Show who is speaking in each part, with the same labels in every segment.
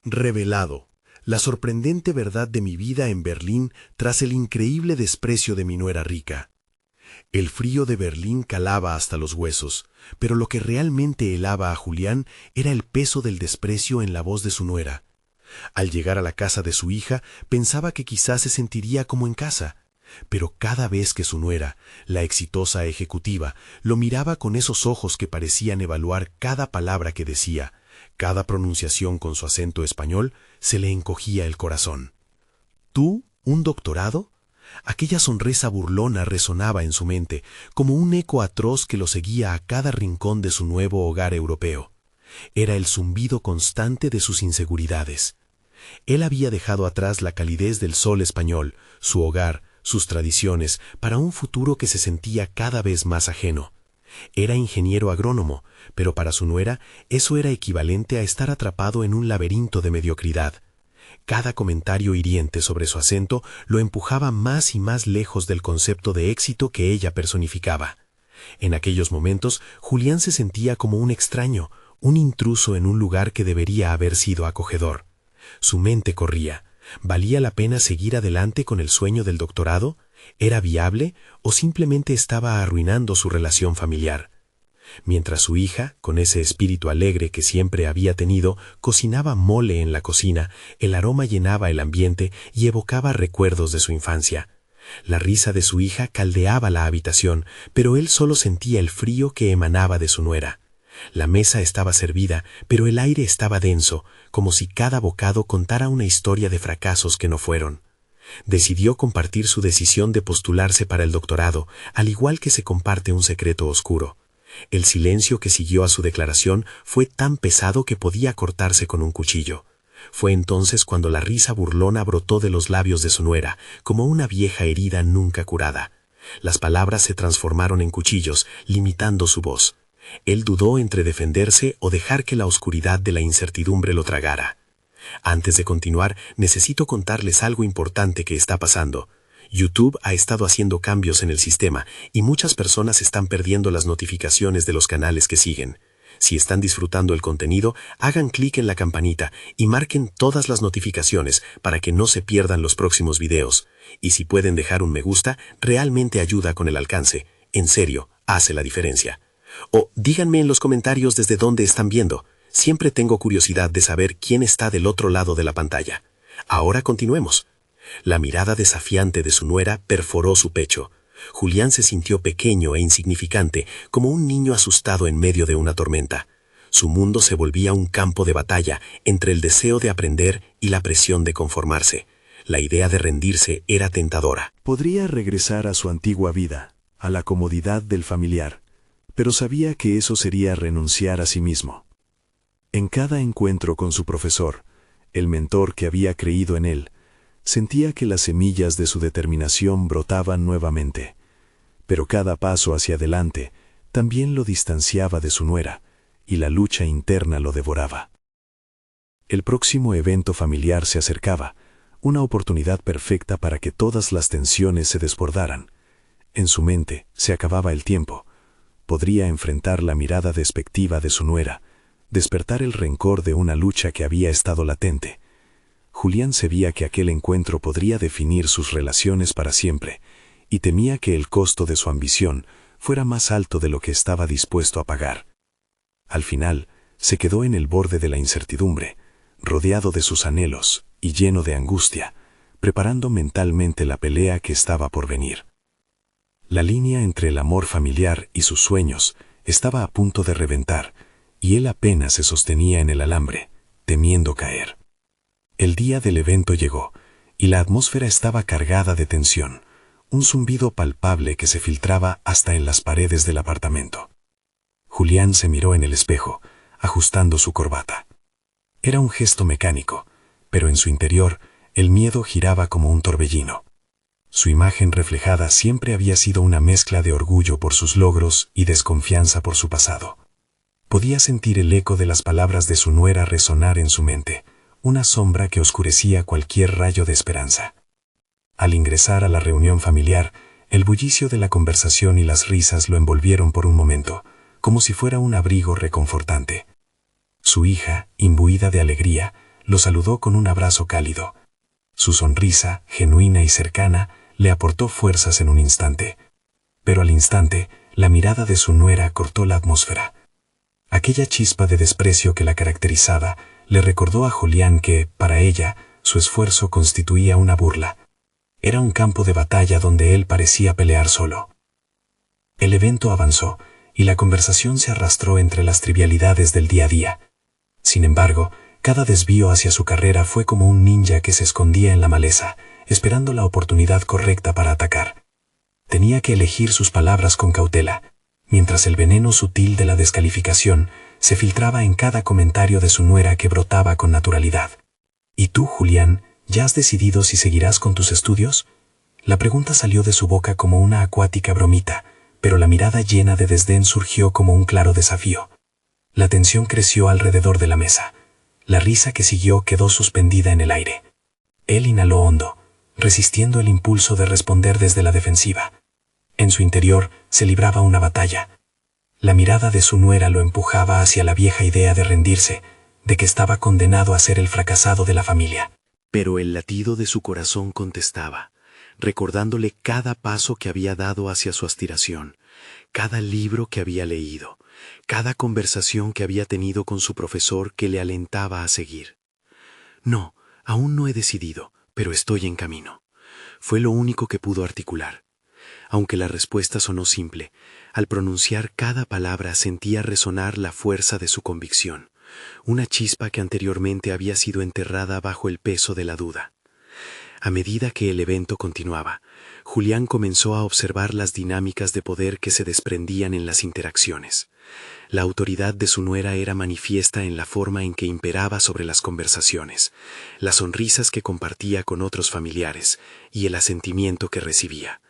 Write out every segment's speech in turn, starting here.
Speaker 1: Revelado. La sorprendente verdad de mi vida en Berlín tras el increíble desprecio de mi nuera rica. El frío de Berlín calaba hasta los huesos, pero lo que realmente helaba a Julián era el peso del desprecio en la voz de su nuera. Al llegar a la casa de su hija, pensaba que quizás se sentiría como en casa, pero cada vez que su nuera, la exitosa ejecutiva, lo miraba con esos ojos que parecían evaluar cada palabra que decía, cada pronunciación con su acento español, se le encogía el corazón. ¿Tú, un doctorado? Aquella sonrisa burlona resonaba en su mente, como un eco atroz que lo seguía a cada rincón de su nuevo hogar europeo. Era el zumbido constante de sus inseguridades. Él había dejado atrás la calidez del sol español, su hogar, sus tradiciones, para un futuro que se sentía cada vez más ajeno. Era ingeniero agrónomo, pero para su nuera eso era equivalente a estar atrapado en un laberinto de mediocridad. Cada comentario hiriente sobre su acento lo empujaba más y más lejos del concepto de éxito que ella personificaba. En aquellos momentos, Julián se sentía como un extraño, un intruso en un lugar que debería haber sido acogedor. Su mente corría. ¿Valía la pena seguir adelante con el sueño del doctorado? ¿Era viable o simplemente estaba arruinando su relación familiar? Mientras su hija, con ese espíritu alegre que siempre había tenido, cocinaba mole en la cocina, el aroma llenaba el ambiente y evocaba recuerdos de su infancia. La risa de su hija caldeaba la habitación, pero él solo sentía el frío que emanaba de su nuera. La mesa estaba servida, pero el aire estaba denso, como si cada bocado contara una historia de fracasos que no fueron. Decidió compartir su decisión de postularse para el doctorado, al igual que se comparte un secreto oscuro. El silencio que siguió a su declaración fue tan pesado que podía cortarse con un cuchillo. Fue entonces cuando la risa burlona brotó de los labios de su nuera, como una vieja herida nunca curada. Las palabras se transformaron en cuchillos, limitando su voz. Él dudó entre defenderse o dejar que la oscuridad de la incertidumbre lo tragara. Antes de continuar, necesito contarles algo importante que está pasando. YouTube ha estado haciendo cambios en el sistema y muchas personas están perdiendo las notificaciones de los canales que siguen. Si están disfrutando el contenido, hagan clic en la campanita y marquen todas las notificaciones para que no se pierdan los próximos videos. Y si pueden dejar un me gusta, realmente ayuda con el alcance. En serio, hace la diferencia. O díganme en los comentarios desde dónde están viendo. Siempre tengo curiosidad de saber quién está del otro lado de la pantalla. Ahora continuemos. La mirada desafiante de su nuera perforó su pecho. Julián se sintió pequeño e insignificante, como un niño asustado en medio de una tormenta. Su mundo se volvía un campo de batalla entre el deseo de aprender y la presión de conformarse. La idea de rendirse era tentadora.
Speaker 2: Podría regresar a su antigua vida, a la comodidad del familiar, pero sabía que eso sería renunciar a sí mismo. En cada encuentro con su profesor, el mentor que había creído en él, sentía que las semillas de su determinación brotaban nuevamente. Pero cada paso hacia adelante también lo distanciaba de su nuera, y la lucha interna lo devoraba. El próximo evento familiar se acercaba, una oportunidad perfecta para que todas las tensiones se desbordaran. En su mente se acababa el tiempo. Podría enfrentar la mirada despectiva de su nuera, despertar el rencor de una lucha que había estado latente. Julián sabía que aquel encuentro podría definir sus relaciones para siempre, y temía que el costo de su ambición fuera más alto de lo que estaba dispuesto a pagar. Al final, se quedó en el borde de la incertidumbre, rodeado de sus anhelos y lleno de angustia, preparando mentalmente la pelea que estaba por venir. La línea entre el amor familiar y sus sueños estaba a punto de reventar, y él apenas se sostenía en el alambre, temiendo caer. El día del evento llegó, y la atmósfera estaba cargada de tensión, un zumbido palpable que se filtraba hasta en las paredes del apartamento. Julián se miró en el espejo, ajustando su corbata. Era un gesto mecánico, pero en su interior el miedo giraba como un torbellino. Su imagen reflejada siempre había sido una mezcla de orgullo por sus logros y desconfianza por su pasado. Podía sentir el eco de las palabras de su nuera resonar en su mente, una sombra que oscurecía cualquier rayo de esperanza. Al ingresar a la reunión familiar, el bullicio de la conversación y las risas lo envolvieron por un momento, como si fuera un abrigo reconfortante. Su hija, imbuida de alegría, lo saludó con un abrazo cálido. Su sonrisa, genuina y cercana, le aportó fuerzas en un instante. Pero al instante, la mirada de su nuera cortó la atmósfera. Aquella chispa de desprecio que la caracterizaba le recordó a Julián que, para ella, su esfuerzo constituía una burla. Era un campo de batalla donde él parecía pelear solo. El evento avanzó, y la conversación se arrastró entre las trivialidades del día a día. Sin embargo, cada desvío hacia su carrera fue como un ninja que se escondía en la maleza, esperando la oportunidad correcta para atacar. Tenía que elegir sus palabras con cautela, mientras el veneno sutil de la descalificación se filtraba en cada comentario de su nuera que brotaba con naturalidad. ¿Y tú, Julián, ya has decidido si seguirás con tus estudios? La pregunta salió de su boca como una acuática bromita, pero la mirada llena de desdén surgió como un claro desafío. La tensión creció alrededor de la mesa. La risa que siguió quedó suspendida en el aire. Él inhaló hondo, resistiendo el impulso de responder desde la defensiva. En su interior se libraba una batalla. La mirada de su nuera lo empujaba hacia la vieja idea de rendirse, de que estaba condenado a ser el fracasado de la familia.
Speaker 1: Pero el latido de su corazón contestaba, recordándole cada paso que había dado hacia su aspiración, cada libro que había leído, cada conversación que había tenido con su profesor que le alentaba a seguir. No, aún no he decidido, pero estoy en camino. Fue lo único que pudo articular. Aunque la respuesta sonó simple, al pronunciar cada palabra sentía resonar la fuerza de su convicción, una chispa que anteriormente había sido enterrada bajo el peso de la duda. A medida que el evento continuaba, Julián comenzó a observar las dinámicas de poder que se desprendían en las interacciones. La autoridad de su nuera era manifiesta en la forma en que imperaba sobre las conversaciones, las sonrisas que compartía con otros familiares y el asentimiento que recibía.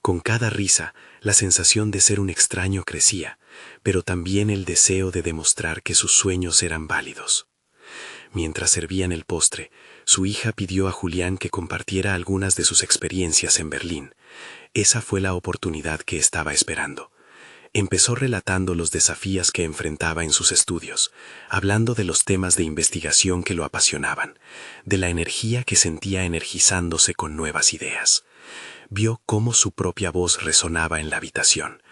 Speaker 1: Con cada risa, la sensación de ser un extraño crecía, pero también el deseo de demostrar que sus sueños eran válidos. Mientras servían el postre, su hija pidió a Julián que compartiera algunas de sus experiencias en Berlín. Esa fue la oportunidad que estaba esperando. Empezó relatando los desafíos que enfrentaba en sus estudios, hablando de los temas de investigación que lo apasionaban, de la energía que sentía energizándose con nuevas ideas. Vio cómo su propia voz resonaba en la habitación,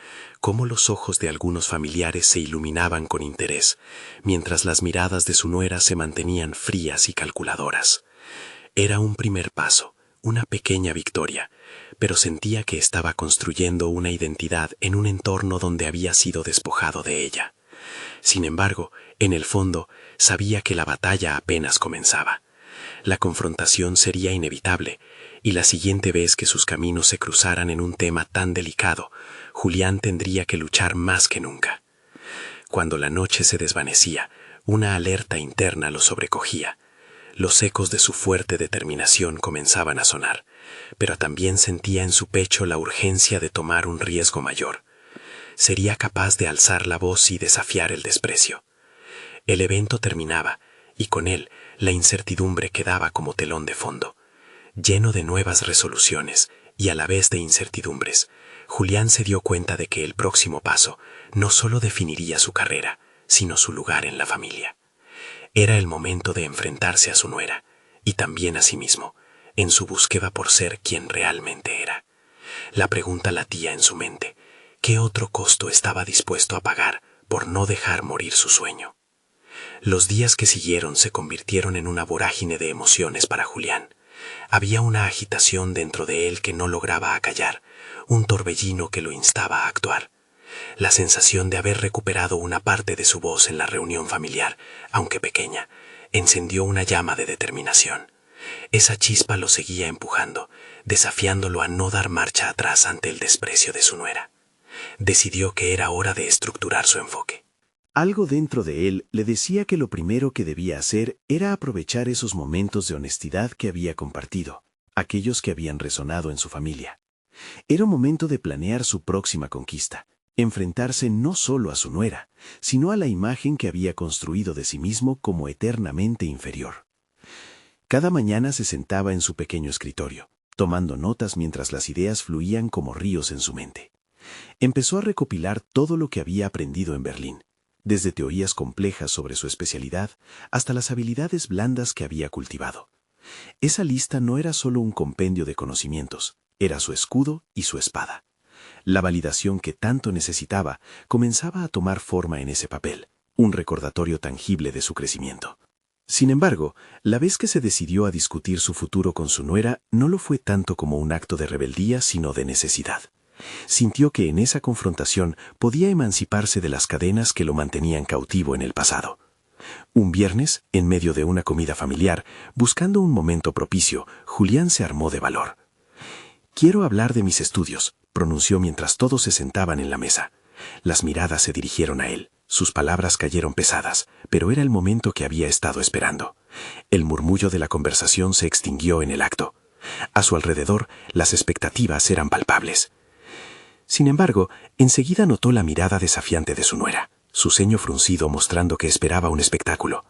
Speaker 1: cómo los ojos de algunos familiares se iluminaban con interés, mientras las miradas de su nuera se mantenían frías y calculadoras. Era un primer paso, una pequeña victoria, pero sentía que estaba construyendo una identidad en un entorno donde había sido despojado de ella. Sin embargo, en el fondo, sabía que la batalla apenas comenzaba. La confrontación sería inevitable, y la siguiente vez que sus caminos se cruzaran en un tema tan delicado, Julián tendría que luchar más que nunca. Cuando la noche se desvanecía, una alerta interna lo sobrecogía. Los ecos de su fuerte determinación comenzaban a sonar, pero también sentía en su pecho la urgencia de tomar un riesgo mayor. Sería capaz de alzar la voz y desafiar el desprecio. El evento terminaba, y con él la incertidumbre quedaba como telón de fondo. Lleno de nuevas resoluciones y a la vez de incertidumbres, Julián se dio cuenta de que el próximo paso no solo definiría su carrera, sino su lugar en la familia. Era el momento de enfrentarse a su nuera, y también a sí mismo, en su búsqueda por ser quien realmente era. La pregunta latía en su mente: ¿qué otro costo estaba dispuesto a pagar por no dejar morir su sueño? Los días que siguieron se convirtieron en una vorágine de emociones para Julián. Había una agitación dentro de él que no lograba acallar, un torbellino que lo instaba a actuar. La sensación de haber recuperado una parte de su voz en la reunión familiar, aunque pequeña, encendió una llama de determinación. Esa chispa lo seguía empujando, desafiándolo a no dar marcha atrás ante el desprecio de su nuera. Decidió que era hora de estructurar su enfoque. Algo dentro de él le decía que lo primero que debía hacer era aprovechar esos momentos de honestidad que había compartido, aquellos que habían resonado en su familia. Era un momento de planear su próxima conquista, enfrentarse no solo a su nuera, sino a la imagen que había construido de sí mismo como eternamente inferior. Cada mañana se sentaba en su pequeño escritorio, tomando notas mientras las ideas fluían como ríos en su mente. Empezó a recopilar todo lo que había aprendido en Berlín. desde teorías complejas sobre su especialidad hasta las habilidades blandas que había cultivado. Esa lista no era solo un compendio de conocimientos, era su escudo y su espada. La validación que tanto necesitaba comenzaba a tomar forma en ese papel, un recordatorio tangible de su crecimiento. Sin embargo, la vez que se decidió a discutir su futuro con su nuera, no lo fue tanto como un acto de rebeldía, sino de necesidad. Sintió que en esa confrontación podía emanciparse de las cadenas que lo mantenían cautivo en el pasado. Un viernes, en medio de una comida familiar, buscando un momento propicio, Julián se armó de valor. «Quiero hablar de mis estudios», pronunció mientras todos se sentaban en la mesa. Las miradas se dirigieron a él. Sus palabras cayeron pesadas, pero era el momento que había estado esperando. El murmullo de la conversación se extinguió en el acto. A su alrededor, las expectativas eran palpables. Sin embargo, enseguida notó la mirada desafiante de su nuera, su ceño fruncido mostrando que esperaba un espectáculo.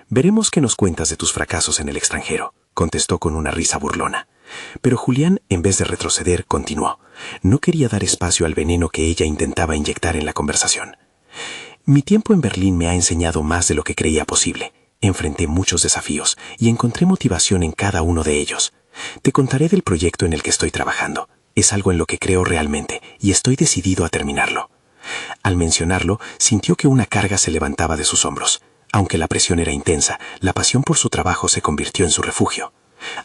Speaker 1: «Veremos qué nos cuentas de tus fracasos en el extranjero», contestó con una risa burlona. Pero Julián, en vez de retroceder, continuó. No quería dar espacio al veneno que ella intentaba inyectar en la conversación. «Mi tiempo en Berlín me ha enseñado más de lo que creía posible. Enfrenté muchos desafíos y encontré motivación en cada uno de ellos. Te contaré del proyecto en el que estoy trabajando. Es algo en lo que creo realmente y estoy decidido a terminarlo». Al mencionarlo, sintió que una carga se levantaba de sus hombros. Aunque la presión era intensa, la pasión por su trabajo se convirtió en su refugio.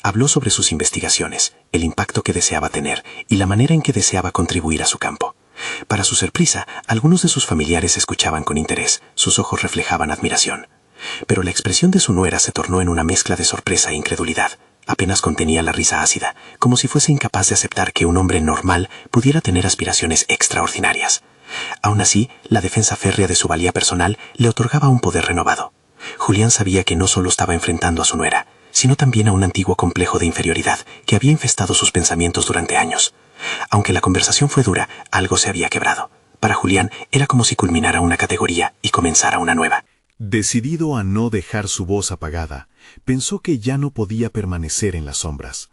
Speaker 1: Habló sobre sus investigaciones, el impacto que deseaba tener y la manera en que deseaba contribuir a su campo. Para su sorpresa, algunos de sus familiares escuchaban con interés, sus ojos reflejaban admiración. Pero la expresión de su nuera se tornó en una mezcla de sorpresa e incredulidad. Apenas contenía la risa ácida, como si fuese incapaz de aceptar que un hombre normal pudiera tener aspiraciones extraordinarias. Aún así, la defensa férrea de su valía personal le otorgaba un poder renovado. Julián sabía que no solo estaba enfrentando a su nuera, sino también a un antiguo complejo de inferioridad que había infestado sus pensamientos durante años. Aunque la conversación fue dura, algo se había quebrado. Para Julián era como si culminara una categoría y comenzara una nueva.
Speaker 2: Decidido a no dejar su voz apagada, pensó que ya no podía permanecer en las sombras.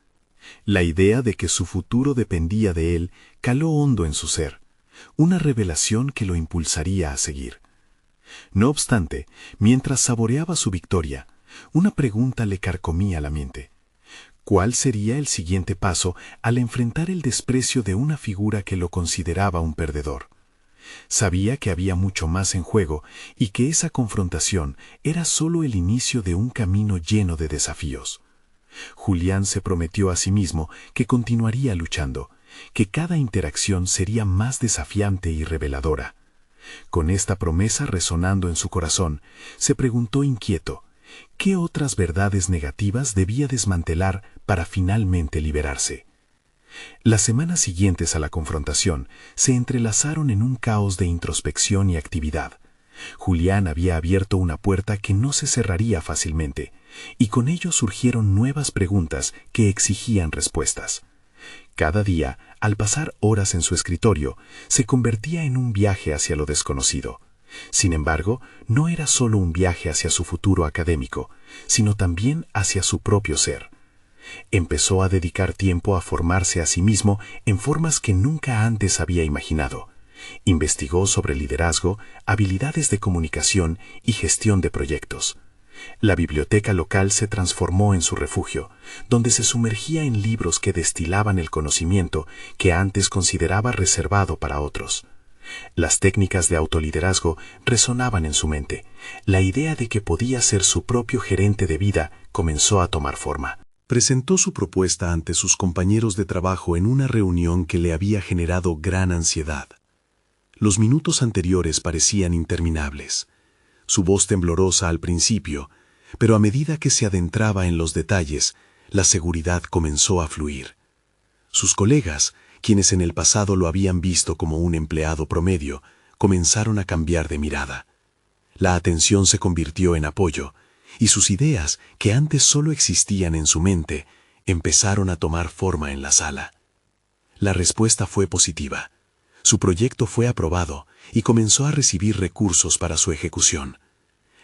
Speaker 2: La idea de que su futuro dependía de él caló hondo en su ser, una revelación que lo impulsaría a seguir. No obstante, mientras saboreaba su victoria, una pregunta le carcomía la mente. ¿Cuál sería el siguiente paso al enfrentar el desprecio de una figura que lo consideraba un perdedor? Sabía que había mucho más en juego y que esa confrontación era solo el inicio de un camino lleno de desafíos. Julián se prometió a sí mismo que continuaría luchando, que cada interacción sería más desafiante y reveladora. Con esta promesa resonando en su corazón, se preguntó inquieto, ¿qué otras verdades negativas debía desmantelar para finalmente liberarse? Las semanas siguientes a la confrontación se entrelazaron en un caos de introspección y actividad. Julián había abierto una puerta que no se cerraría fácilmente, y con ello surgieron nuevas preguntas que exigían respuestas. Cada día, al pasar horas en su escritorio, se convertía en un viaje hacia lo desconocido. Sin embargo, no era solo un viaje hacia su futuro académico, sino también hacia su propio ser. Empezó a dedicar tiempo a formarse a sí mismo en formas que nunca antes había imaginado. Investigó sobre liderazgo, habilidades de comunicación y gestión de proyectos. La biblioteca local se transformó en su refugio, donde se sumergía en libros que destilaban el conocimiento que antes consideraba reservado para otros. Las técnicas de autoliderazgo resonaban en su mente. La idea de que podía ser su propio gerente de vida comenzó a tomar forma.
Speaker 1: Presentó su propuesta ante sus compañeros de trabajo en una reunión que le había generado gran ansiedad. Los minutos anteriores parecían interminables. Su voz temblorosa al principio, pero a medida que se adentraba en los detalles, la seguridad comenzó a fluir. Sus colegas, quienes en el pasado lo habían visto como un empleado promedio, comenzaron a cambiar de mirada. La atención se convirtió en apoyo, y sus ideas, que antes solo existían en su mente, empezaron a tomar forma en la sala. La respuesta fue positiva. Su proyecto fue aprobado y comenzó a recibir recursos para su ejecución.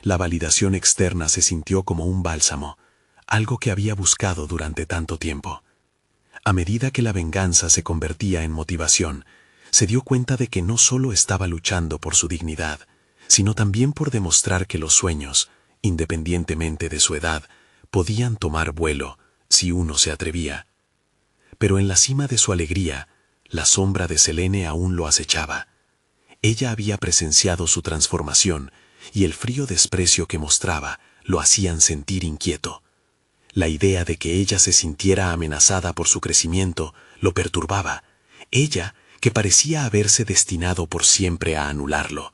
Speaker 1: La validación externa se sintió como un bálsamo, algo que había buscado durante tanto tiempo. A medida que la venganza se convertía en motivación, se dio cuenta de que no solo estaba luchando por su dignidad, sino también por demostrar que los sueños, independientemente de su edad, podían tomar vuelo si uno se atrevía. Pero en la cima de su alegría, la sombra de Selene aún lo acechaba. Ella había presenciado su transformación y el frío desprecio que mostraba lo hacían sentir inquieto. La idea de que ella se sintiera amenazada por su crecimiento lo perturbaba. Ella, que parecía haberse destinado por siempre a anularlo.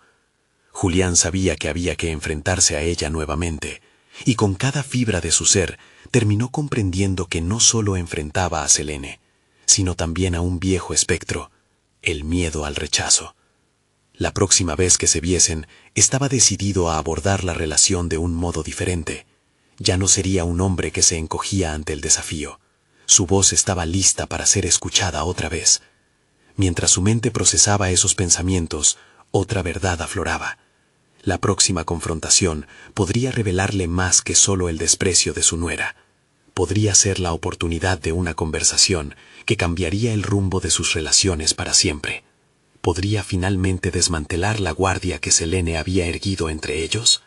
Speaker 1: Julián sabía que había que enfrentarse a ella nuevamente, y con cada fibra de su ser terminó comprendiendo que no solo enfrentaba a Selene, sino también a un viejo espectro, el miedo al rechazo. La próxima vez que se viesen, estaba decidido a abordar la relación de un modo diferente. Ya no sería un hombre que se encogía ante el desafío. Su voz estaba lista para ser escuchada otra vez. Mientras su mente procesaba esos pensamientos, otra verdad afloraba. La próxima confrontación podría revelarle más que solo el desprecio de su nuera. Podría ser la oportunidad de una conversación que cambiaría el rumbo de sus relaciones para siempre. ¿Podría finalmente desmantelar la guardia que Selene había erguido entre ellos?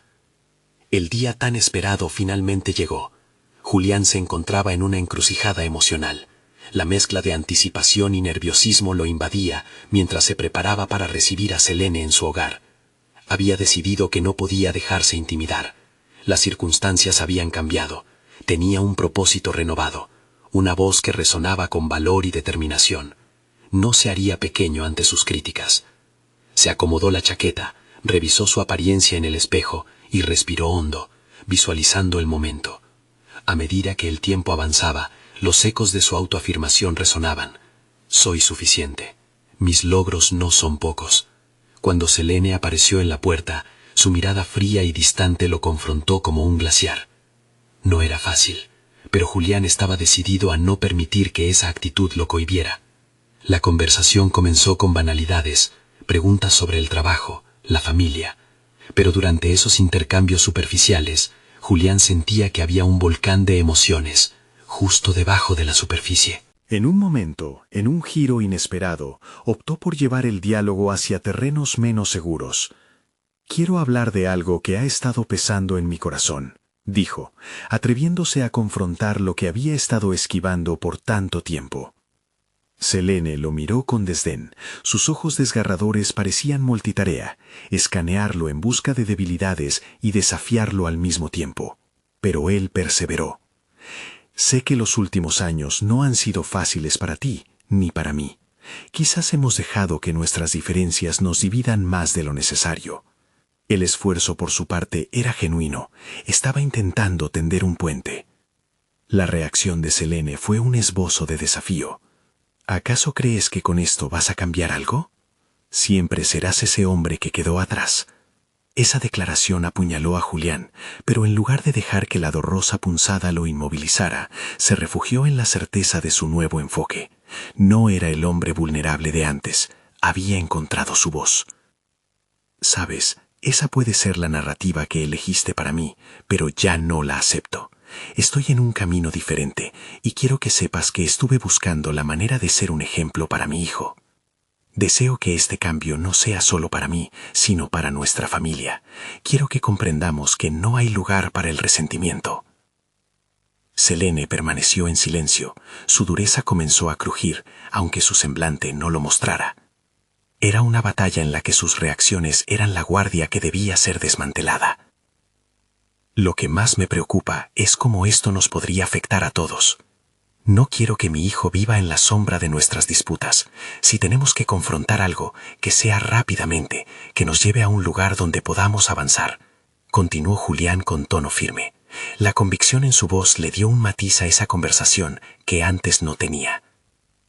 Speaker 1: El día tan esperado finalmente llegó. Julián se encontraba en una encrucijada emocional. La mezcla de anticipación y nerviosismo lo invadía mientras se preparaba para recibir a Selene en su hogar. Había decidido que no podía dejarse intimidar. Las circunstancias habían cambiado. Tenía un propósito renovado, una voz que resonaba con valor y determinación. No se haría pequeño ante sus críticas. Se acomodó la chaqueta, revisó su apariencia en el espejo y respiró hondo, visualizando el momento. A medida que el tiempo avanzaba, los ecos de su autoafirmación resonaban. Soy suficiente. Mis logros no son pocos. Cuando Selene apareció en la puerta, su mirada fría y distante lo confrontó como un glaciar. No era fácil, pero Julián estaba decidido a no permitir que esa actitud lo cohibiera. La conversación comenzó con banalidades, preguntas sobre el trabajo, la familia, pero durante esos intercambios superficiales, Julián sentía que había un volcán de emociones, justo debajo de la superficie.
Speaker 2: En un momento, en un giro inesperado, optó por llevar el diálogo hacia terrenos menos seguros. Quiero hablar de algo que ha estado pesando en mi corazón, dijo, atreviéndose a confrontar lo que había estado esquivando por tanto tiempo. Selene lo miró con desdén. Sus ojos desgarradores parecían multitarea, escanearlo en busca de debilidades y desafiarlo al mismo tiempo. Pero él perseveró. Sé que los últimos años no han sido fáciles para ti, ni para mí. Quizás hemos dejado que nuestras diferencias nos dividan más de lo necesario. El esfuerzo por su parte era genuino. Estaba intentando tender un puente. La reacción de Selene fue un esbozo de desafío. ¿Acaso crees que con esto vas a cambiar algo? Siempre serás ese hombre que quedó atrás. Esa declaración apuñaló a Julián, pero en lugar de dejar que la dolorosa punzada lo inmovilizara, se refugió en la certeza de su nuevo enfoque. No era el hombre vulnerable de antes, había encontrado su voz. Sabes, esa puede ser la narrativa que elegiste para mí, pero ya no la acepto. Estoy en un camino diferente y quiero que sepas que estuve buscando la manera de ser un ejemplo para mi hijo. Deseo que este cambio no sea solo para mí, sino para nuestra familia. Quiero que comprendamos que no hay lugar para el resentimiento. Selene permaneció en silencio. Su dureza comenzó a crujir, aunque su semblante no lo mostrara. Era una batalla en la que sus reacciones eran la guardia que debía ser desmantelada. Lo que más me preocupa es cómo esto nos podría afectar a todos. No quiero que mi hijo viva en la sombra de nuestras disputas. Si tenemos que confrontar algo, que sea rápidamente, que nos lleve a un lugar donde podamos avanzar. Continuó Julián con tono firme. La convicción en su voz le dio un matiz a esa conversación que antes no tenía.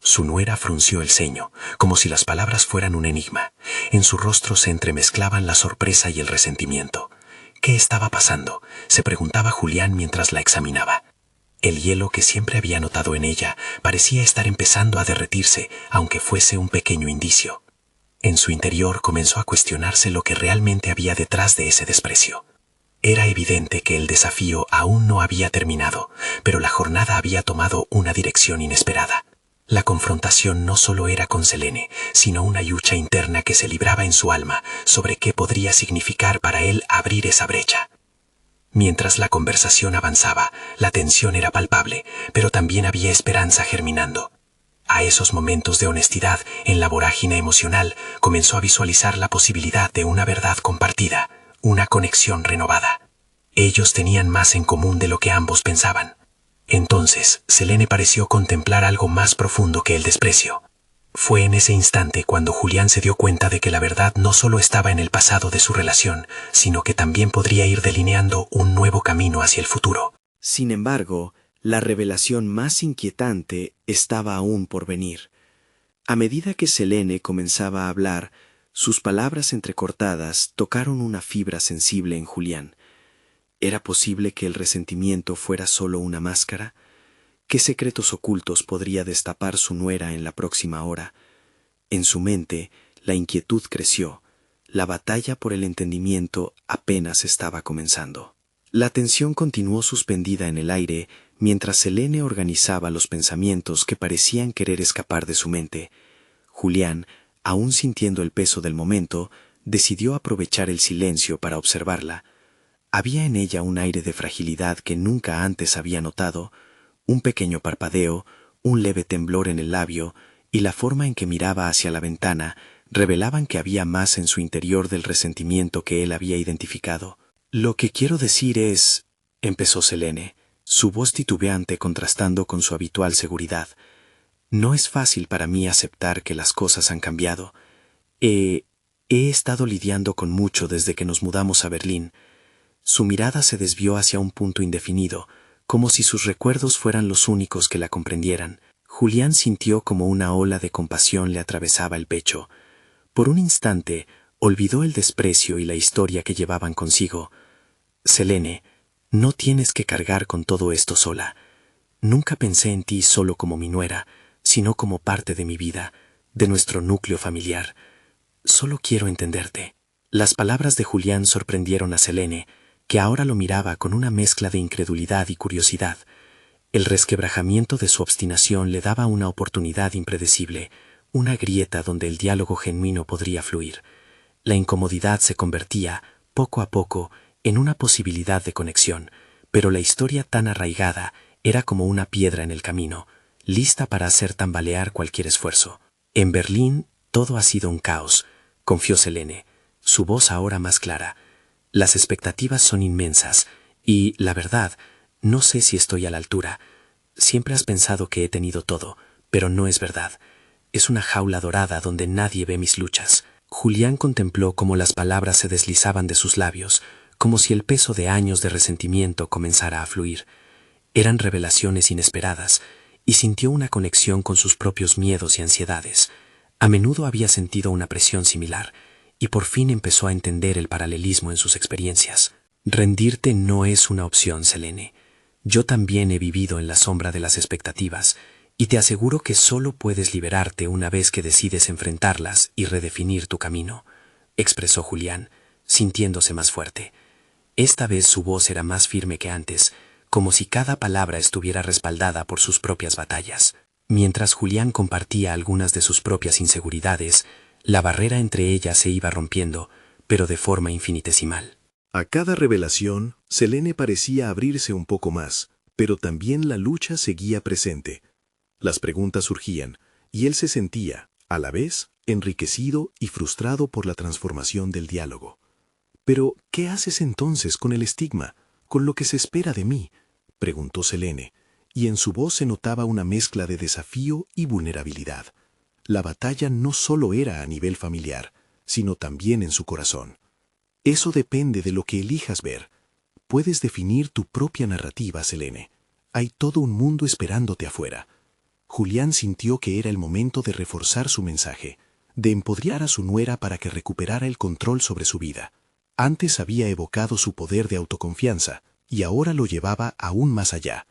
Speaker 2: Su nuera frunció el ceño, como si las palabras fueran un enigma. En su rostro se entremezclaban la sorpresa y el resentimiento. ¿Qué estaba pasando?, se preguntaba Julián mientras la examinaba. El hielo que siempre había notado en ella parecía estar empezando a derretirse, aunque fuese un pequeño indicio. En su interior comenzó a cuestionarse lo que realmente había detrás de ese desprecio. Era evidente que el desafío aún no había terminado, pero la jornada había tomado una dirección inesperada.
Speaker 3: La confrontación no solo era con Selene, sino una lucha interna que se libraba en su alma sobre qué podría significar para él abrir esa brecha. Mientras la conversación avanzaba, la tensión era palpable, pero también había esperanza germinando. A esos momentos de honestidad en la vorágine emocional comenzó a visualizar la posibilidad de una verdad compartida, una conexión renovada. Ellos tenían más en común de lo que ambos pensaban. Entonces, Selene pareció contemplar algo más profundo que el desprecio. Fue en ese instante cuando Julián se dio cuenta de que la verdad no solo estaba en el pasado de su relación, sino que también podría ir delineando un nuevo camino hacia el futuro.
Speaker 4: Sin embargo, la revelación más inquietante estaba aún por venir. A medida que Selene comenzaba a hablar, sus palabras entrecortadas tocaron una fibra sensible en Julián. ¿Era posible que el resentimiento fuera solo una máscara? ¿Qué secretos ocultos podría destapar su nuera en la próxima hora? En su mente, la inquietud creció. La batalla por el entendimiento apenas estaba comenzando. La tensión continuó suspendida en el aire mientras Selene organizaba los pensamientos que parecían querer escapar de su mente. Julián, aún sintiendo el peso del momento, decidió aprovechar el silencio para observarla. Había en ella un aire de fragilidad que nunca antes había notado, un pequeño parpadeo, un leve temblor en el labio y la forma en que miraba hacia la ventana revelaban que había más en su interior del resentimiento que él había identificado. «Lo que quiero decir es», empezó Selene, su voz titubeante contrastando con su habitual seguridad. «No es fácil para mí aceptar que las cosas han cambiado. He estado lidiando con mucho desde que nos mudamos a Berlín». Su mirada se desvió hacia un punto indefinido, como si sus recuerdos fueran los únicos que la comprendieran. Julián sintió como una ola de compasión le atravesaba el pecho. Por un instante, olvidó el desprecio y la historia que llevaban consigo. «Selene, no tienes que cargar con todo esto sola. Nunca pensé en ti solo como mi nuera, sino como parte de mi vida, de nuestro núcleo familiar. Solo quiero entenderte». Las palabras de Julián sorprendieron a Selene, que ahora lo miraba con una mezcla de incredulidad y curiosidad. El resquebrajamiento de su obstinación le daba una oportunidad impredecible, una grieta donde el diálogo genuino podría fluir. La incomodidad se convertía, poco a poco, en una posibilidad de conexión, pero la historia tan arraigada era como una piedra en el camino, lista para hacer tambalear cualquier esfuerzo. «En Berlín todo ha sido un caos», confió Selene, su voz ahora más clara. «Las expectativas son inmensas y, la verdad, no sé si estoy a la altura. Siempre has pensado que he tenido todo, pero no es verdad. Es una jaula dorada donde nadie ve mis luchas». Julián contempló cómo las palabras se deslizaban de sus labios, como si el peso de años de resentimiento comenzara a fluir. Eran revelaciones inesperadas, y sintió una conexión con sus propios miedos y ansiedades. A menudo había sentido una presión similar, y por fin empezó a entender el paralelismo en sus experiencias. «Rendirte no es una opción, Selene. Yo también he vivido en la sombra de las expectativas, y te aseguro que solo puedes liberarte una vez que decides enfrentarlas y redefinir tu camino», expresó Julián, sintiéndose más fuerte. Esta vez su voz era más firme que antes, como si cada palabra estuviera respaldada por sus propias batallas. Mientras Julián compartía algunas de sus propias inseguridades, la barrera entre ellas se iba rompiendo, pero de forma infinitesimal.
Speaker 1: A cada revelación, Selene parecía abrirse un poco más, pero también la lucha seguía presente. Las preguntas surgían, y él se sentía, a la vez, enriquecido y frustrado por la transformación del diálogo. «Pero, ¿qué haces entonces con el estigma, con lo que se espera de mí?», preguntó Selene, y en su voz se notaba una mezcla de desafío y vulnerabilidad. La batalla no solo era a nivel familiar, sino también en su corazón. «Eso depende de lo que elijas ver. Puedes definir tu propia narrativa, Selene. Hay todo un mundo esperándote afuera». Julián sintió que era el momento de reforzar su mensaje, de empoderar a su nuera para que recuperara el control sobre su vida. Antes había evocado su poder de autoconfianza, y ahora lo llevaba aún más allá.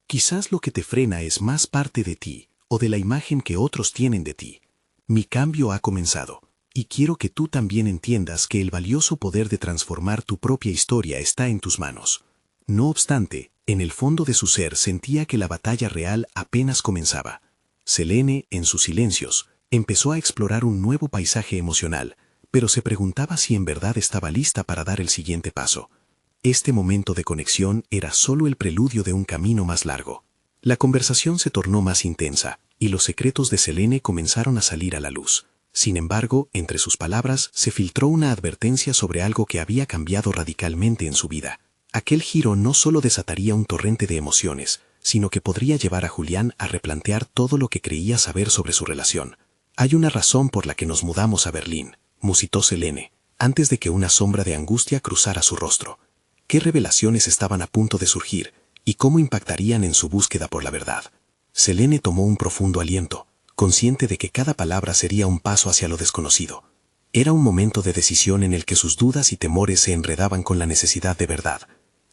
Speaker 1: «Quizás lo que te frena es más parte de ti, o de la imagen que otros tienen de ti. Mi cambio ha comenzado, y quiero que tú también entiendas que el valioso poder de transformar tu propia historia está en tus manos». No obstante, en el fondo de su ser sentía que la batalla real apenas comenzaba. Selene, en sus silencios, empezó a explorar un nuevo paisaje emocional, pero se preguntaba si en verdad estaba lista para dar el siguiente paso. Este momento de conexión era solo el preludio de un camino más largo. La conversación se tornó más intensa, y los secretos de Selene comenzaron a salir a la luz. Sin embargo, entre sus palabras se filtró una advertencia sobre algo que había cambiado radicalmente en su vida. Aquel giro no solo desataría un torrente de emociones, sino que podría llevar a Julián a replantear todo lo que creía saber sobre su relación. «Hay una razón por la que nos mudamos a Berlín», musitó Selene, antes de que una sombra de angustia cruzara su rostro. ¿Qué revelaciones estaban a punto de surgir y cómo impactarían en su búsqueda por la verdad? Selene tomó un profundo aliento, consciente de que cada palabra sería un paso hacia lo desconocido. Era un momento de decisión en el que sus dudas y temores se enredaban con la necesidad de verdad.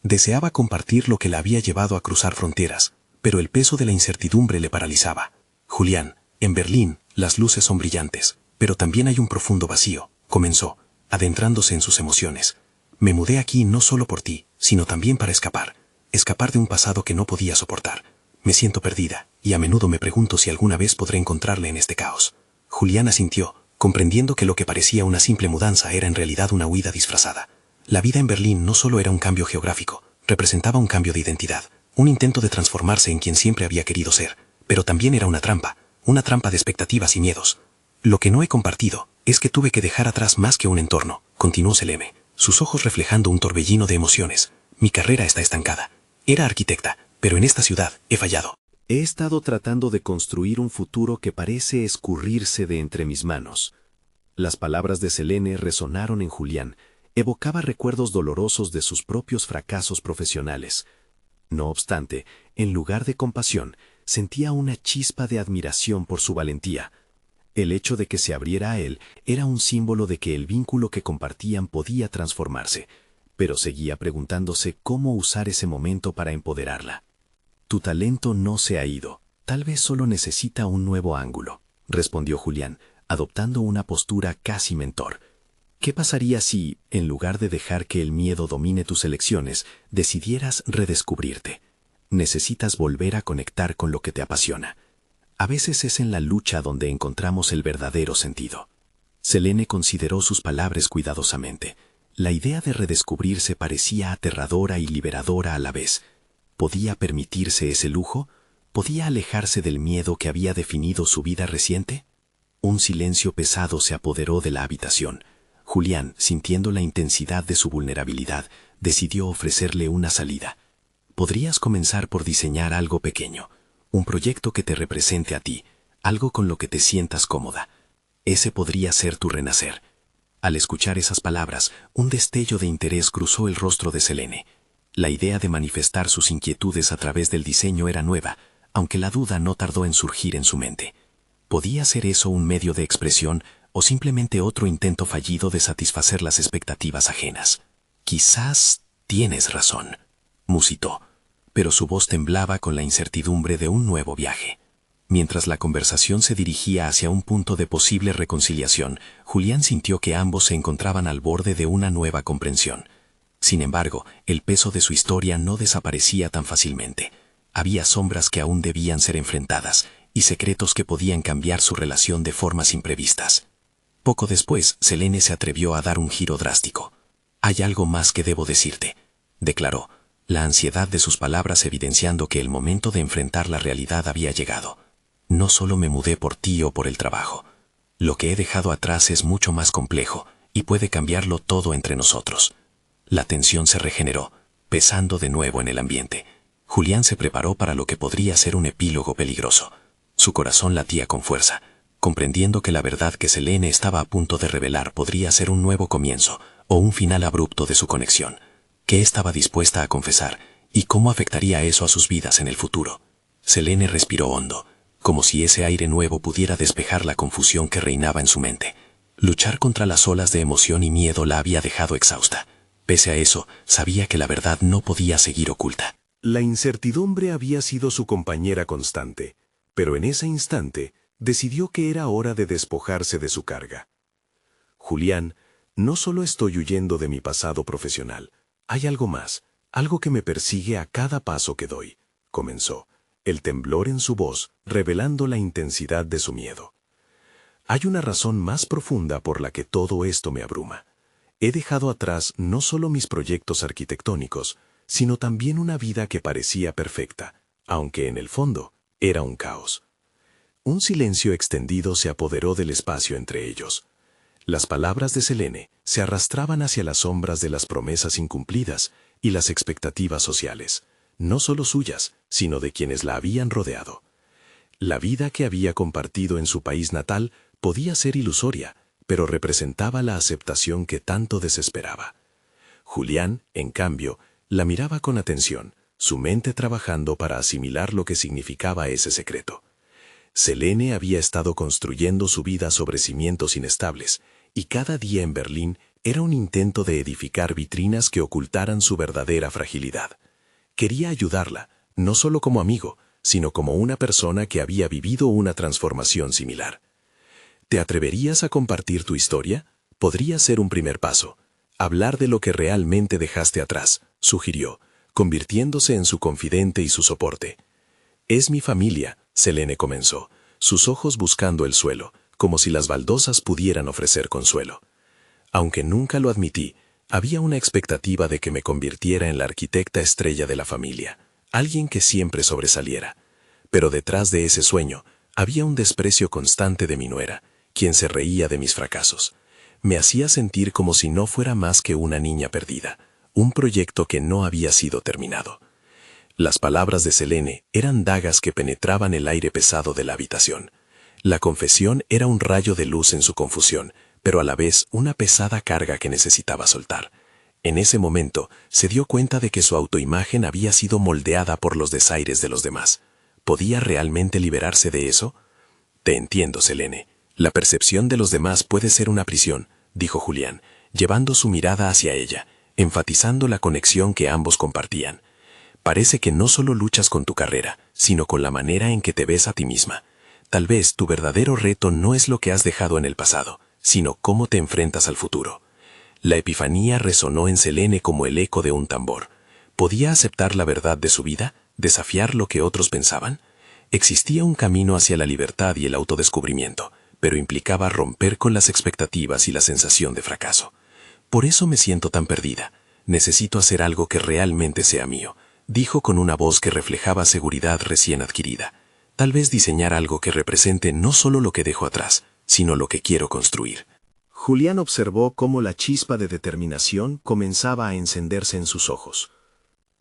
Speaker 1: Deseaba compartir lo que la había llevado a cruzar fronteras, pero el peso de la incertidumbre le paralizaba. «Julián, en Berlín, las luces son brillantes, pero también hay un profundo vacío», comenzó, adentrándose en sus emociones. «Me mudé aquí no solo por ti, sino también para escapar de un pasado que no podía soportar. Me siento perdida, y a menudo me pregunto si alguna vez podré encontrarle en este caos». Julián asintió, comprendiendo que lo que parecía una simple mudanza era en realidad una huida disfrazada. La vida en Berlín no solo era un cambio geográfico, representaba un cambio de identidad, un intento de transformarse en quien siempre había querido ser, pero también era una trampa de expectativas y miedos. «Lo que no he compartido es que tuve que dejar atrás más que un entorno», continuó Selene, sus ojos reflejando un torbellino de emociones. «Mi carrera está estancada. Era arquitecta, pero en esta ciudad he fallado.
Speaker 2: He estado tratando de construir un futuro que parece escurrirse de entre mis manos». Las palabras de Selene resonaron en Julián. Evocaba recuerdos dolorosos de sus propios fracasos profesionales. No obstante, en lugar de compasión, sentía una chispa de admiración por su valentía. El hecho de que se abriera a él era un símbolo de que el vínculo que compartían podía transformarse, pero seguía preguntándose cómo usar ese momento para empoderarla. «Tu talento no se ha ido, tal vez solo necesita un nuevo ángulo», respondió Julián, adoptando una postura casi mentor. «¿Qué pasaría si, en lugar de dejar que el miedo domine tus elecciones, decidieras redescubrirte? Necesitas volver a conectar con lo que te apasiona. A veces es en la lucha donde encontramos el verdadero sentido». Selene consideró sus palabras cuidadosamente. La idea de redescubrirse parecía aterradora y liberadora a la vez. ¿Podía permitirse ese lujo? ¿Podía alejarse del miedo que había definido su vida reciente? Un silencio pesado se apoderó de la habitación. Julián, sintiendo la intensidad de su vulnerabilidad, decidió ofrecerle una salida. «Podrías comenzar por diseñar algo pequeño, un proyecto que te represente a ti, algo con lo que te sientas cómoda. Ese podría ser tu renacer». Al escuchar esas palabras, un destello de interés cruzó el rostro de Selene. La idea de manifestar sus inquietudes a través del diseño era nueva, aunque la duda no tardó en surgir en su mente. ¿Podía ser eso un medio de expresión o simplemente otro intento fallido de satisfacer las expectativas ajenas? «Quizás tienes razón», musitó, pero su voz temblaba con la incertidumbre de un nuevo viaje. Mientras la conversación se dirigía hacia un punto de posible reconciliación, Julián sintió que ambos se encontraban al borde de una nueva comprensión. Sin embargo, el peso de su historia no desaparecía tan fácilmente. Había sombras que aún debían ser enfrentadas y secretos que podían cambiar su relación de formas imprevistas. Poco después, Selene se atrevió a dar un giro drástico. «Hay algo más que debo decirte», declaró, la ansiedad de sus palabras evidenciando que el momento de enfrentar la realidad había llegado. «No solo me mudé por ti o por el trabajo. Lo que he dejado atrás es mucho más complejo y puede cambiarlo todo entre nosotros». La tensión se regeneró, pesando de nuevo en el ambiente. Julián se preparó para lo que podría ser un epílogo peligroso. Su corazón latía con fuerza, comprendiendo que la verdad que Selene estaba a punto de revelar podría ser un nuevo comienzo o un final abrupto de su conexión. ¿Qué estaba dispuesta a confesar y cómo afectaría eso a sus vidas en el futuro? Selene respiró hondo, como si ese aire nuevo pudiera despejar la confusión que reinaba en su mente. Luchar contra las olas de emoción y miedo la había dejado exhausta. Pese a eso, sabía que la verdad no podía seguir oculta.
Speaker 1: La incertidumbre había sido su compañera constante, pero en ese instante decidió que era hora de despojarse de su carga. «Julián, no solo estoy huyendo de mi pasado profesional, hay algo más, algo que me persigue a cada paso que doy», comenzó,
Speaker 2: el temblor en su voz revelando la intensidad de su miedo. Hay una razón más profunda por la que todo esto me abruma. He dejado atrás no solo mis proyectos arquitectónicos, sino también una vida que parecía perfecta, aunque en el fondo era un caos. Un silencio extendido se apoderó del espacio entre ellos. Las palabras de Selene se arrastraban hacia las sombras de las promesas incumplidas y las expectativas sociales, no solo suyas, sino de quienes la habían rodeado. La vida que había compartido en su país natal podía ser ilusoria, pero representaba la aceptación que tanto desesperaba. Julián, en cambio, la miraba con atención, su mente trabajando para asimilar lo que significaba ese secreto. Selene había estado construyendo su vida sobre cimientos inestables, y cada día en Berlín era un intento de edificar vitrinas que ocultaran su verdadera fragilidad. Quería ayudarla, no solo como amigo, sino como una persona que había vivido una transformación similar. ¿Te atreverías a compartir tu historia? Podría ser un primer paso. Hablar de lo que realmente dejaste atrás, sugirió, convirtiéndose en su confidente y su soporte. Es mi familia, Selene comenzó, sus ojos buscando el suelo, como si las baldosas pudieran ofrecer consuelo. Aunque nunca lo admití, había una expectativa de que me convirtiera en la arquitecta estrella de la familia, alguien que siempre sobresaliera. Pero detrás de ese sueño había un desprecio constante de mi nuera, quien se reía de mis fracasos. Me hacía sentir como si no fuera más que una niña perdida, un proyecto que no había sido terminado. Las palabras de Selene eran dagas que penetraban el aire pesado de la habitación. La confesión era un rayo de luz en su confusión, pero a la vez una pesada carga que necesitaba soltar. En ese momento se dio cuenta de que su autoimagen había sido moldeada por los desaires de los demás. ¿Podía realmente liberarse de eso? Te entiendo, Selene. La percepción de los demás puede ser una prisión, dijo Julián, llevando su mirada hacia ella, enfatizando la conexión que ambos compartían. Parece que no solo luchas con tu carrera, sino con la manera en que te ves a ti misma. Tal vez tu verdadero reto no es lo que has dejado en el pasado, sino cómo te enfrentas al futuro. La epifanía resonó en Selene como el eco de un tambor. ¿Podía aceptar la verdad de su vida? ¿Desafiar lo que otros pensaban? Existía un camino hacia la libertad y el autodescubrimiento, pero implicaba romper con las expectativas y la sensación de fracaso. Por eso me siento tan perdida. Necesito hacer algo que realmente sea mío, dijo con una voz que reflejaba seguridad recién adquirida. Tal vez diseñar algo que represente no solo lo que dejo atrás, sino lo que quiero construir.
Speaker 1: Julián observó cómo la chispa de determinación comenzaba a encenderse en sus ojos.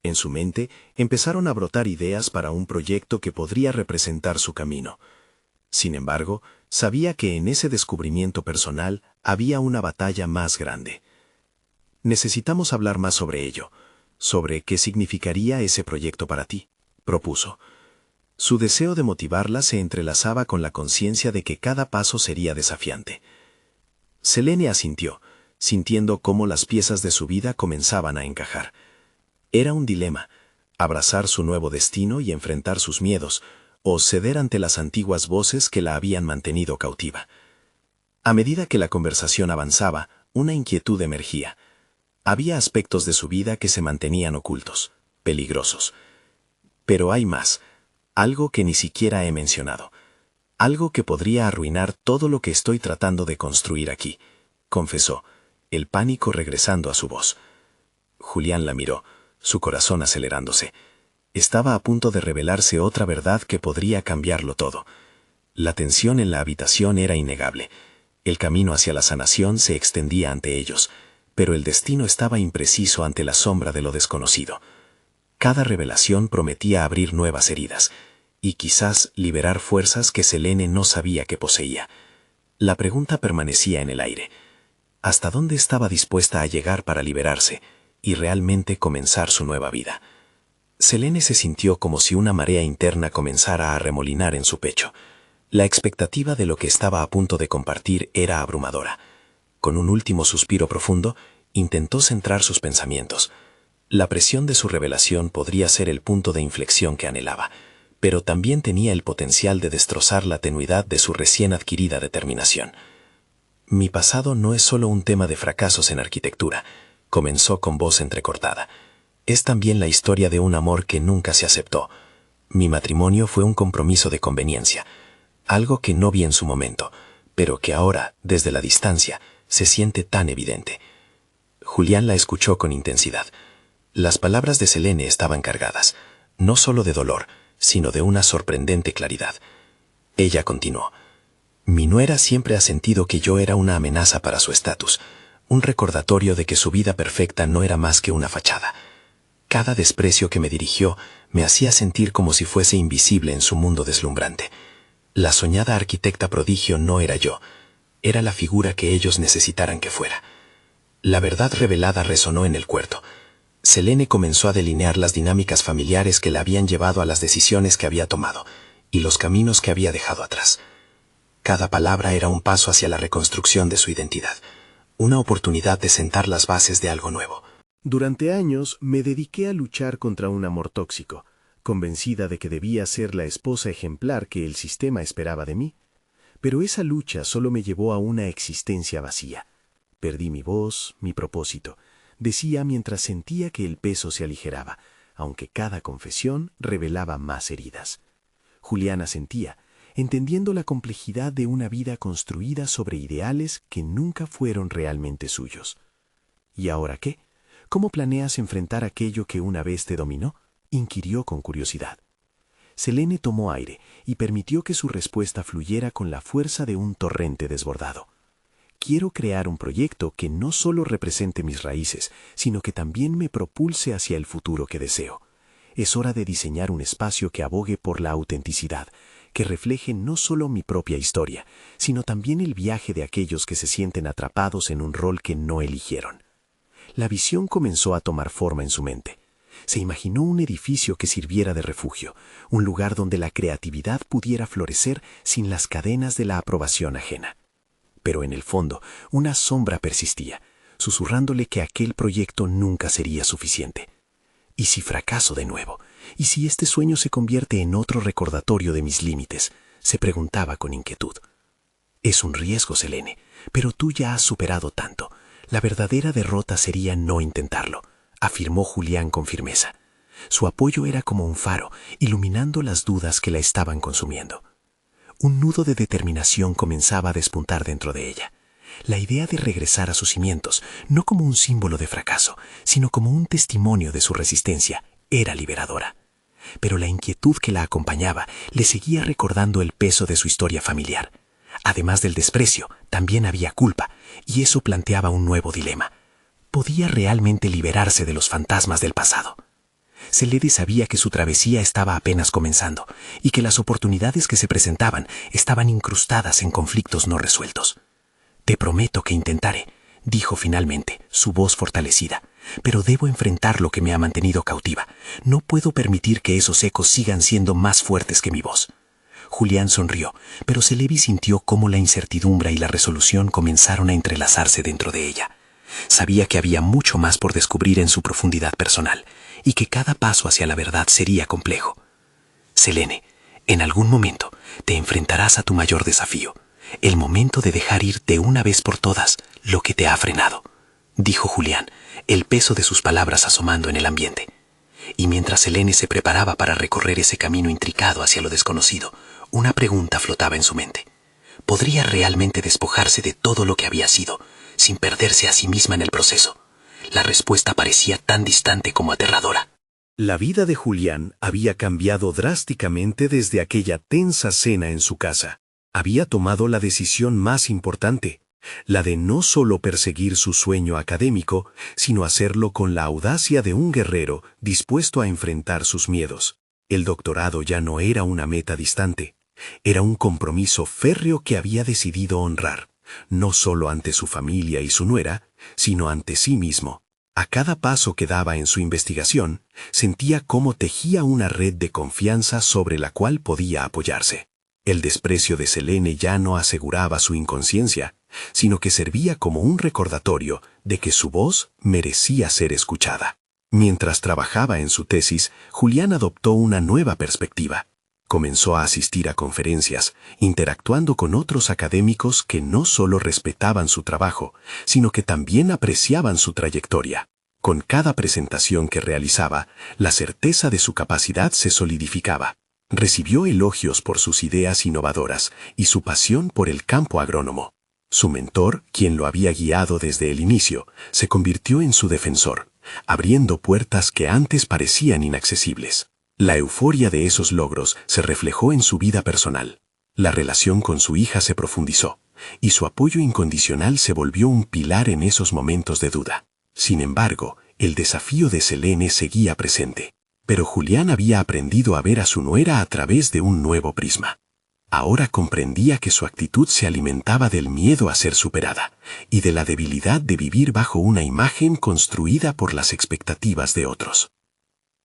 Speaker 1: En su mente empezaron a brotar ideas para un proyecto que podría representar su camino. Sin embargo, sabía que en ese descubrimiento personal había una batalla más grande. Necesitamos hablar más sobre ello, sobre qué significaría ese proyecto para ti, propuso. Su deseo de motivarla se entrelazaba con la conciencia de que cada paso sería desafiante. Selene asintió, sintiendo cómo las piezas de su vida comenzaban a encajar. Era un dilema, abrazar su nuevo destino y enfrentar sus miedos, o ceder ante las antiguas voces que la habían mantenido cautiva. A medida que la conversación avanzaba, una inquietud emergía. Había aspectos de su vida que se mantenían ocultos, peligrosos. Pero hay más, algo que ni siquiera he mencionado. Algo que podría arruinar todo lo que estoy tratando de construir aquí, confesó, el pánico regresando a su voz. Julián la miró, su corazón acelerándose. Estaba a punto de revelarse otra verdad que podría cambiarlo todo. La tensión en la habitación era innegable. El camino hacia la sanación se extendía ante ellos, pero el destino estaba impreciso ante la sombra de lo desconocido. Cada revelación prometía abrir nuevas heridas, y quizás liberar fuerzas que Selene no sabía que poseía. La pregunta permanecía en el aire. ¿Hasta dónde estaba dispuesta a llegar para liberarse y realmente comenzar su nueva vida? Selene se sintió como si una marea interna comenzara a arremolinar en su pecho. La expectativa de lo que estaba a punto de compartir era abrumadora. Con un último suspiro profundo, intentó centrar sus pensamientos. La presión de su revelación podría ser el punto de inflexión que anhelaba, pero también tenía el potencial de destrozar la tenuidad de su recién adquirida determinación. Mi pasado no es solo un tema de fracasos en arquitectura, comenzó con voz entrecortada. Es también la historia de un amor que nunca se aceptó.
Speaker 3: Mi matrimonio fue un compromiso de conveniencia, algo que no vi en su momento, pero que ahora, desde la distancia, se siente tan evidente. Julián la escuchó con intensidad. Las palabras de Selene estaban cargadas, no solo de dolor, sino de una sorprendente claridad. Ella continuó. Mi nuera siempre ha sentido que yo era una amenaza para su estatus, un recordatorio de que su vida perfecta no era más que una fachada. Cada desprecio que me dirigió me hacía sentir como si fuese invisible en su mundo deslumbrante. La soñada arquitecta prodigio no era yo, era la figura que ellos necesitaran que fuera. La verdad revelada resonó en el cuarto. Selene comenzó a delinear las dinámicas familiares que la habían llevado a las decisiones que había tomado y los caminos que había dejado atrás. Cada palabra era un paso hacia la reconstrucción de su identidad, una oportunidad de sentar las bases de algo nuevo.
Speaker 1: Durante años me dediqué a luchar contra un amor tóxico, convencida de que debía ser la esposa ejemplar que el sistema esperaba de mí. Pero esa lucha solo me llevó a una existencia vacía. Perdí mi voz, mi propósito, decía mientras sentía que el peso se aligeraba, aunque cada confesión revelaba más heridas. Juliana sentía, entendiendo la complejidad de una vida construida sobre ideales que nunca fueron realmente suyos. ¿Y ahora qué? ¿Cómo planeas enfrentar aquello que una vez te dominó?, inquirió con curiosidad. Selene tomó aire y permitió que su respuesta fluyera con la fuerza de un torrente desbordado. Quiero crear un proyecto que no solo represente mis raíces, sino que también me propulse hacia el futuro que deseo. Es hora de diseñar un espacio que abogue por la autenticidad, que refleje no solo mi propia historia, sino también el viaje de aquellos que se sienten atrapados en un rol que no eligieron. La visión comenzó a tomar forma en su mente. Se imaginó un edificio que sirviera de refugio, un lugar donde la creatividad pudiera florecer sin las cadenas de la aprobación ajena. Pero en el fondo, una sombra persistía, susurrándole que aquel proyecto nunca sería suficiente. ¿Y si fracaso de nuevo? ¿Y si este sueño se convierte en otro recordatorio de mis límites?, se preguntaba con inquietud. Es un riesgo, Selene, pero tú ya has superado tanto. La verdadera derrota sería no intentarlo, afirmó Julián con firmeza. Su apoyo era como un faro, iluminando las dudas que la estaban consumiendo. Un nudo de determinación comenzaba a despuntar dentro de ella. La idea de regresar a sus cimientos, no como un símbolo de fracaso, sino como un testimonio de su resistencia, era liberadora. Pero la inquietud que la acompañaba le seguía recordando el peso de su historia familiar. Además del desprecio, también había culpa, y eso planteaba un nuevo dilema. ¿Podía realmente liberarse de los fantasmas del pasado? Selene sabía que su travesía estaba apenas comenzando y que las oportunidades que se presentaban estaban incrustadas en conflictos no resueltos. Te prometo que intentaré, dijo finalmente, su voz fortalecida, pero debo enfrentar lo que me ha mantenido cautiva. No puedo permitir que esos ecos sigan siendo más fuertes que mi voz. Julián sonrió, pero Selene sintió cómo la incertidumbre y la resolución comenzaron a entrelazarse dentro de ella. Sabía que había mucho más por descubrir en su profundidad personal y que cada paso hacia la verdad sería complejo. Selene, en algún momento te enfrentarás a tu mayor desafío, el momento de dejar ir de una vez por todas lo que te ha frenado, dijo Julián, el peso de sus palabras asomando en el ambiente. Y mientras Selene se preparaba para recorrer ese camino intricado hacia lo desconocido, una pregunta flotaba en su mente. ¿Podría realmente despojarse de todo lo que había sido, sin perderse a sí misma en el proceso? La respuesta parecía tan distante como aterradora. La vida de Julián había cambiado drásticamente desde aquella tensa cena en su casa. Había tomado la decisión más importante, la de no solo perseguir su sueño académico, sino hacerlo con la audacia de un guerrero dispuesto a enfrentar sus miedos. El doctorado ya no era una meta distante, era un compromiso férreo que había decidido honrar, no solo ante su familia y su nuera, sino ante sí mismo. A cada paso que daba en su investigación, sentía cómo tejía una red de confianza sobre la cual podía apoyarse. El desprecio de Selene ya no aseguraba su inconsciencia, sino que servía como un recordatorio de que su voz merecía ser escuchada. Mientras trabajaba en su tesis, Julián adoptó una nueva perspectiva. Comenzó a asistir a conferencias, interactuando con otros académicos que no solo respetaban su trabajo, sino que también apreciaban su trayectoria.
Speaker 3: Con cada presentación que realizaba, la certeza de su capacidad se solidificaba. Recibió elogios por sus ideas innovadoras y su pasión por el campo agrónomo. Su mentor, quien lo había guiado desde el inicio, se convirtió en su defensor, abriendo puertas que antes parecían inaccesibles. La euforia de esos logros se reflejó en su vida personal. La relación con su hija se profundizó, y su apoyo incondicional se volvió un pilar en esos momentos de duda. Sin embargo, el desafío de Selene seguía presente. Pero Julián había aprendido a ver a su nuera a través de un nuevo prisma. Ahora comprendía que su actitud se alimentaba del miedo a ser superada y de la debilidad de vivir bajo una imagen construida por las expectativas de otros.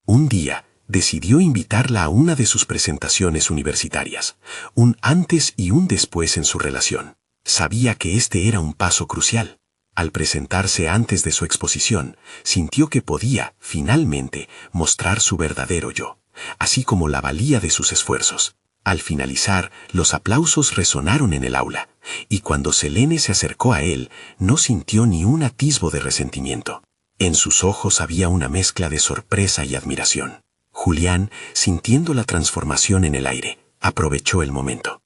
Speaker 3: Un día, decidió invitarla a una de sus presentaciones universitarias, un antes y un después en su relación. Sabía que este era un paso crucial. Al presentarse antes de su exposición, sintió que podía, finalmente, mostrar su verdadero yo, así como la valía de sus esfuerzos. Al finalizar, los aplausos resonaron en el aula, y cuando Selene se acercó a él, no sintió ni un atisbo de resentimiento. En sus ojos había una mezcla de sorpresa y admiración. Julián, sintiendo la transformación en el aire, aprovechó el momento.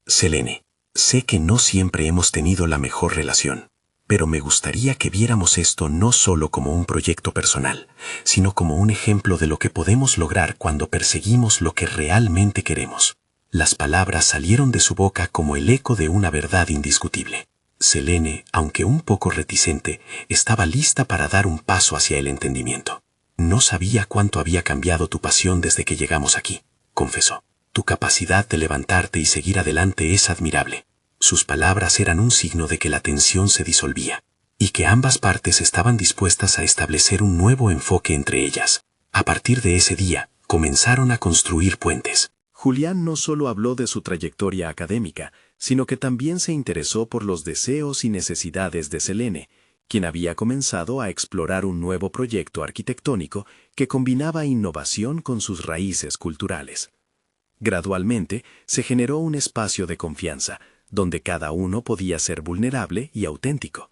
Speaker 3: Selene, sé que no siempre hemos tenido la mejor relación, pero me gustaría que viéramos esto no solo como un proyecto personal, sino como un ejemplo de lo que podemos lograr cuando perseguimos lo que realmente queremos. Las palabras salieron de su boca como el eco de una verdad indiscutible. Selene, aunque un poco reticente, estaba lista para dar un paso hacia el entendimiento. No sabía cuánto había cambiado tu pasión desde que llegamos aquí, confesó. Tu capacidad de levantarte y seguir adelante es admirable. Sus palabras eran un signo de que la tensión se disolvía, y que ambas partes estaban dispuestas a establecer un nuevo enfoque entre ellas. A partir de ese día, comenzaron a construir puentes.
Speaker 2: Julián no solo habló de su trayectoria académica, sino que también se interesó por los deseos y necesidades de Selene, quien había comenzado a explorar un nuevo proyecto arquitectónico que combinaba innovación con sus raíces culturales. Gradualmente, se generó un espacio de confianza, donde cada uno podía ser vulnerable y auténtico.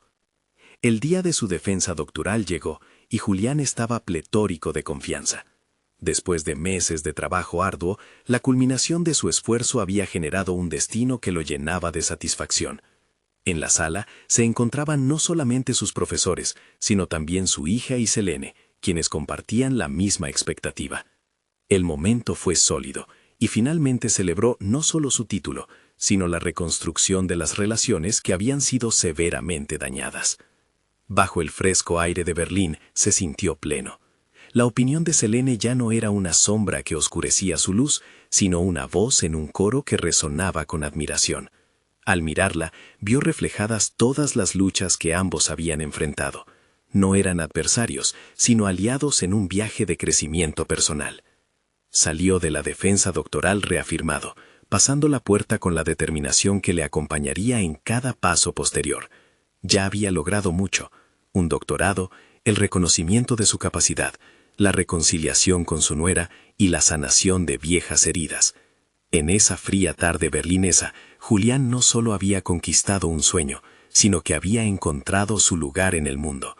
Speaker 2: El día de su defensa doctoral llegó, y Julián estaba pletórico de confianza. Después de meses de trabajo arduo, la culminación de su esfuerzo había generado un destino que lo llenaba de satisfacción. En la sala se encontraban no solamente sus profesores, sino también su hija y Selene, quienes compartían la misma expectativa. El momento fue sólido, y finalmente celebró no solo su título, sino la reconstrucción de las relaciones que habían sido severamente dañadas. Bajo el fresco aire de Berlín se sintió pleno. La opinión de Selene ya no era una sombra que oscurecía su luz, sino una voz en un coro que resonaba con admiración. Al mirarla, vio reflejadas todas las luchas que ambos habían enfrentado. No eran adversarios, sino aliados en un viaje de crecimiento personal. Salió de la defensa doctoral reafirmado, pasando la puerta con la determinación que le acompañaría en cada paso posterior. Ya había logrado mucho: un doctorado, el reconocimiento de su capacidad, la reconciliación con su nuera y la sanación de viejas heridas. En esa fría tarde berlinesa, Julián no solo había conquistado un sueño, sino que había encontrado su lugar en el mundo.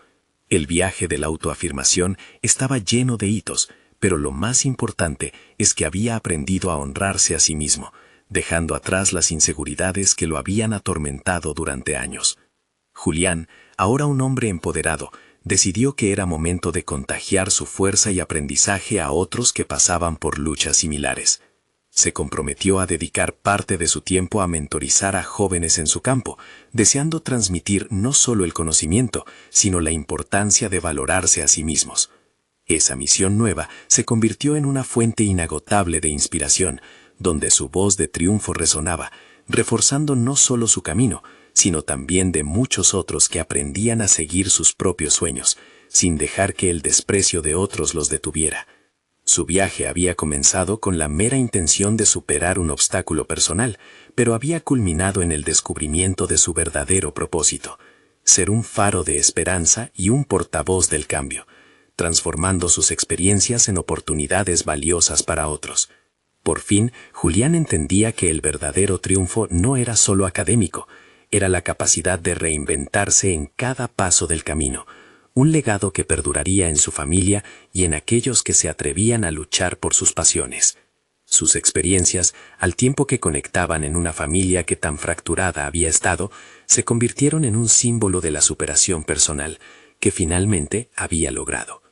Speaker 2: El viaje de la autoafirmación estaba lleno de hitos, pero lo más importante es que había aprendido a honrarse a sí mismo, dejando atrás las inseguridades que lo habían atormentado durante años. Julián, ahora un hombre empoderado, decidió que era momento de contagiar su fuerza y aprendizaje a otros que pasaban por luchas similares. Se comprometió a dedicar parte de su tiempo a mentorizar a jóvenes en su campo, deseando transmitir no solo el conocimiento, sino la importancia de valorarse a sí mismos. Esa misión nueva se convirtió en una fuente inagotable de inspiración, donde su voz de triunfo resonaba, reforzando no solo su camino, sino también de muchos otros que aprendían a seguir sus propios sueños, sin dejar que el desprecio de otros los detuviera. Su viaje había comenzado con la mera intención de superar un obstáculo personal, pero había culminado en el descubrimiento de su verdadero propósito: ser un faro de esperanza y un portavoz del cambio, transformando sus experiencias en oportunidades valiosas para otros. Por fin, Julián entendía que el verdadero triunfo no era solo académico, era la capacidad de reinventarse en cada paso del camino,
Speaker 3: un legado que perduraría en su familia y en aquellos que se atrevían a luchar por sus pasiones. Sus experiencias, al tiempo que conectaban en una familia que tan fracturada había estado, se convirtieron en un símbolo de la superación personal que finalmente había logrado.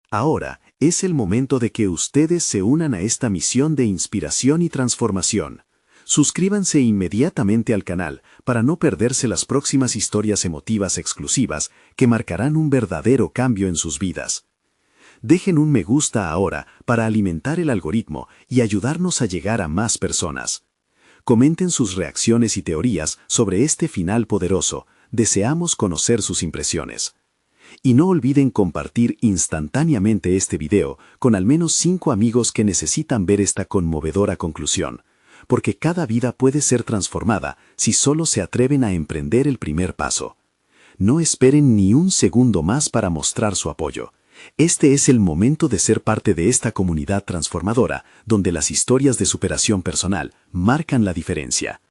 Speaker 2: Ahora es el momento de que ustedes se unan a esta misión de inspiración y transformación. Suscríbanse inmediatamente al canal para no perderse las próximas historias emotivas exclusivas que marcarán un verdadero cambio en sus vidas. Dejen un me gusta ahora para alimentar el algoritmo y ayudarnos a llegar a más personas. Comenten sus reacciones y teorías sobre este final poderoso. Deseamos conocer sus impresiones. Y no olviden compartir instantáneamente este video con al menos 5 amigos que necesitan ver esta conmovedora conclusión, porque cada vida puede ser transformada si solo se atreven a emprender el primer paso. No esperen ni un segundo más para mostrar su apoyo. Este es el momento de ser parte de esta comunidad transformadora, donde las historias de superación personal marcan la diferencia.